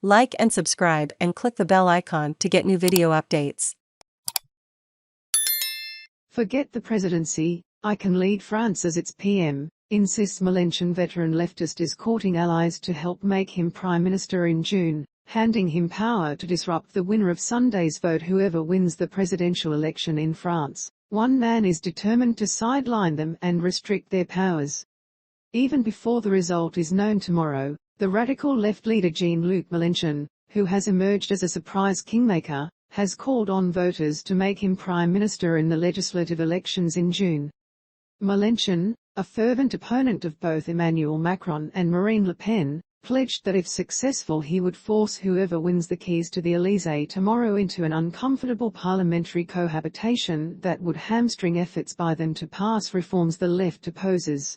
Like and subscribe and click the bell icon to get new video updates. Forget the presidency, I can lead France as its PM, insists Mélenchon. Veteran leftist is courting allies to help make him prime minister in June, handing him power to disrupt the winner of Sunday's vote. Whoever wins the presidential election in France, one man is determined to sideline them and restrict their powers. Even before the result is known tomorrow, the radical left leader Jean Luc Mélenchon, who has emerged as a surprise kingmaker, has called on voters to make him prime minister in the legislative elections in June. Mélenchon, a fervent opponent of both Emmanuel Macron and Marine Le Pen, pledged that if successful he would force whoever wins the keys to the Élysée tomorrow into an uncomfortable parliamentary cohabitation that would hamstring efforts by them to pass reforms the left opposes.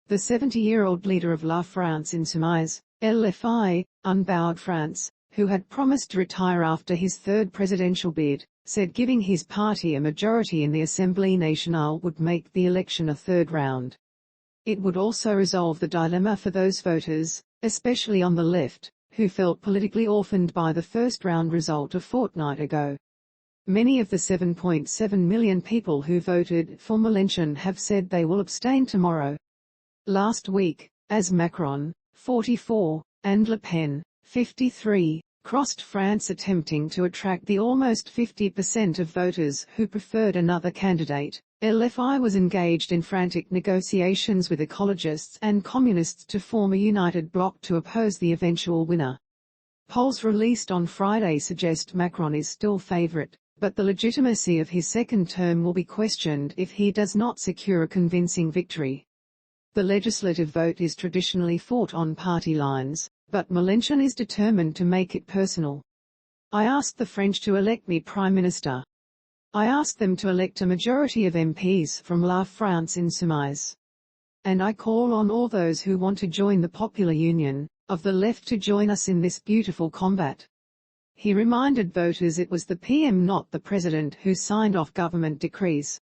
The 70-year-old leader of La France Insoumise, LFI, Unbowed France, who had promised to retire after his third presidential bid, said giving his party a majority in the Assemblée Nationale would make the election a third round. It would also resolve the dilemma for those voters, especially on the left, who felt politically orphaned by the first-round result a fortnight ago. Many of the 7.7 million people who voted for Mélenchon have said they will abstain tomorrow. Last week, as Macron, 44, and Le Pen, 53, crossed France attempting to attract the almost 50% of voters who preferred another candidate, LFI was engaged in frantic negotiations with ecologists and communists to form a united bloc to oppose the eventual winner. Polls released on Friday suggest Macron is still favourite, but the legitimacy of his second term will be questioned if he does not secure a convincing victory. The legislative vote is traditionally fought on party lines, but Mélenchon is determined to make it personal. I asked the French to elect me Prime Minister. I asked them to elect a majority of MPs from La France Insoumise. And I call on all those who want to join the Popular Union, of the left to join us in this beautiful combat. He reminded voters it was the PM not the President who signed off government decrees.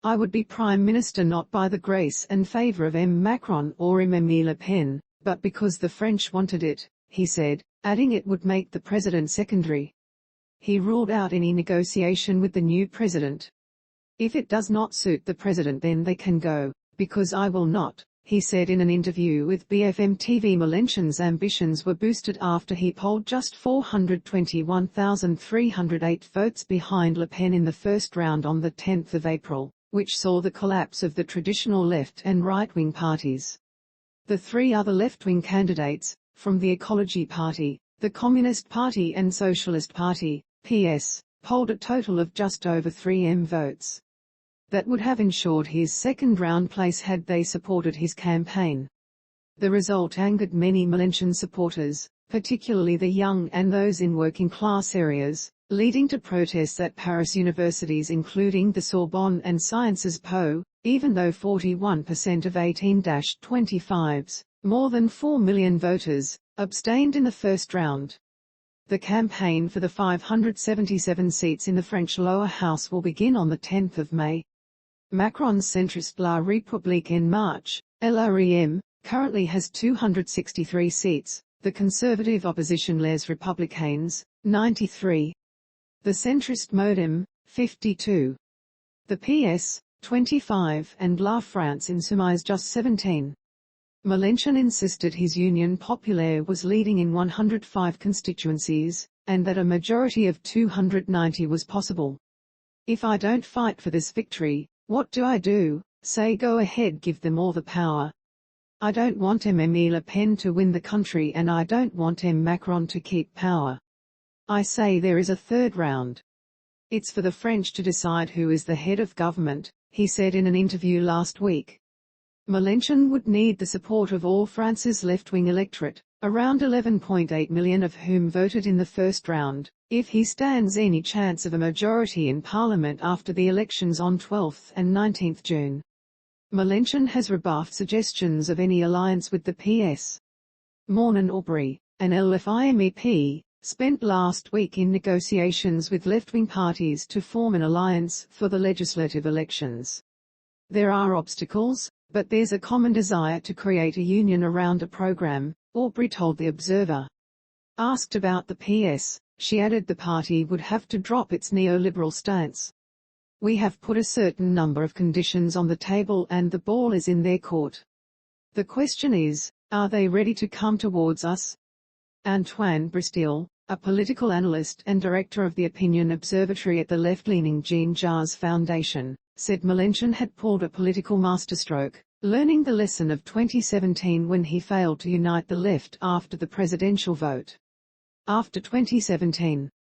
I would be Prime Minister not by the grace and favour of M Macron or Emmanuel Le Pen, but because the French wanted it, he said, adding it would make the President secondary. He ruled out any negotiation with the new President. If it does not suit the President then they can go, because I will not, he said in an interview with BFMTV. Mélenchon's ambitions were boosted after he polled just 421,308 votes behind Le Pen in the first round on the 10th of April. Which saw the collapse of the traditional left and right-wing parties. The three other left-wing candidates, from the Ecology Party, the Communist Party and Socialist Party, PS, polled a total of just over 3M votes. That would have ensured his second-round place had they supported his campaign. The result angered many Mélenchon supporters, particularly the young and those in working-class areas, leading to protests at Paris universities including the Sorbonne and Sciences Po, even though 41% of 18-25s, more than 4 million voters, abstained in the first round. The campaign for the 577 seats in the French lower house will begin on the 10th of May. Macron's centrist La République En Marche, LREM, currently has 263 seats, the conservative opposition Les Républicains, 93. The centrist Modem, 52. The PS, 25 and La France Insoumise just 17. Mélenchon insisted his Union Populaire was leading in 105 constituencies, and that a majority of 290 was possible. If I don't fight for this victory, what do I do? Say go ahead, give them all the power. I don't want Emmanuel Le Pen to win the country and I don't want M Macron to keep power. I say there is a third round. It's for the French to decide who is the head of government, he said in an interview last week. Mélenchon would need the support of all France's left-wing electorate, around 11.8 million of whom voted in the first round, if he stands any chance of a majority in Parliament after the elections on 12th and 19th June. Mélenchon has rebuffed suggestions of any alliance with the PS. Mornan Aubrey, an LFI MEP, spent last week in negotiations with left-wing parties to form an alliance for the legislative elections. There are obstacles, but there's a common desire to create a union around a program, Aubrey told The Observer. Asked about the PS, she added the party would have to drop its neoliberal stance. We have put a certain number of conditions on the table and the ball is in their court. The question is, are they ready to come towards us? Antoine Bristol, a political analyst and director of the Opinion Observatory at the left-leaning Jean Jaurès Foundation, said Mélenchon had pulled a political masterstroke, learning the lesson of 2017 when he failed to unite the left after the presidential vote. After 2017,